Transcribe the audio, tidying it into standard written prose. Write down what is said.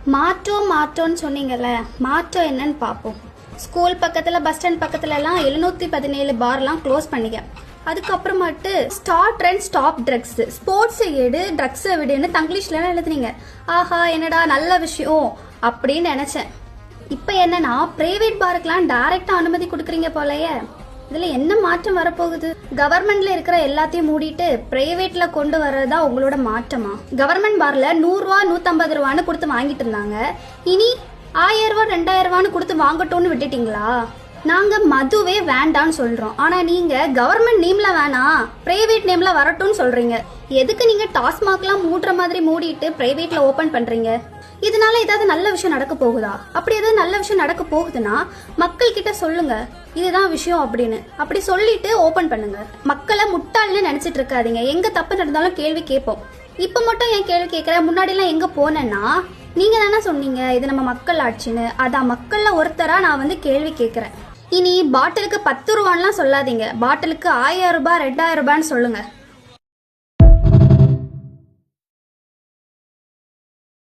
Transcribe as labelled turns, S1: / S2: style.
S1: மாற்றம் மாற்றம்னு சொன்னீங்கல்ல, மாற்றம் என்னன்னு பார்ப்போம். ஸ்கூல் பக்கத்தில் பஸ் ஸ்டாண்ட் பக்கத்துலலாம் 717 பார்லாம் க்ளோஸ் பண்ணிக்க. அதுக்கப்புறமாட்டு ஸ்டார்ட் அண்ட் ஸ்டாப் ட்ரக்ஸ், ஸ்போர்ட்ஸை எடு ட்ரக்ஸை விடுன்னு தங்கிலீஷ்லாம் எழுதுனீங்க. ஆஹா என்னடா நல்ல விஷயம் அப்படின்னு நினச்சேன். இப்போ என்னன்னா பிரைவேட் பாருக்கெலாம் டைரக்டாக அனுமதி கொடுக்குறீங்க போலயே. இதுல என்ன மாற்றம் வரப்போகுது? கவர்மெண்ட்ல இருக்கிற எல்லாத்தையும் மூடிட்டு பிரைவேட்ல கொண்டு வர்றதா உங்களோட மாற்றமா? கவர்மெண்ட் பார்ல 100 ரூபா 150 ரூபான்னு கொடுத்து வாங்கிட்டு இருந்தாங்க. இனி 1000 ரூபா 2000 ரூபான்னு கொடுத்து வாங்கட்டும்னு விட்டுட்டீங்களா? நாங்க மதுவே வேண்டான்னு சொல்றோம், ஆனா நீங்க கவர்மெண்ட் நேம்ல வேணாம் பிரைவேட் நேம்ல வரட்டும்னு சொல்றீங்க. எதுக்கு நீங்க டாஸ்மாக்லாம் மூடுற மாதிரி மூடிட்டு பிரைவேட்ல ஓபன் பண்றீங்க? இதனால ஏதாவது நல்ல விஷயம் நடக்க போகுதா? அப்படி ஏதாவது நல்ல விஷயம் நடக்க போகுதுன்னா மக்கள் கிட்ட சொல்லுங்க இதுதான் விஷயம் அப்படின்னு. அப்படி சொல்லிட்டு ஓபன் பண்ணுங்க. மக்களை முட்டாள்னு நினைச்சிட்டு இருக்காதீங்க. எங்க தப்பு நடந்தாலும் கேள்வி கேட்போம். இப்ப மட்டும் ஏன் கேள்வி கேட்கற? முன்னாடி எல்லாம் எங்க போனேன்னா நீங்க தானே சொன்னீங்க இது நம்ம மக்கள் ஆட்சின்னு. அதான் மக்கள்ல ஒருத்தரா நான் கேள்வி கேட்கிறேன். இனி பாட்டிலுக்கு 10 ரூபான்லாம் சொல்லாதீங்க, பாட்டிலுக்கு 1000 ரூபாய் 2000 ரூபான்னு சொல்லுங்க.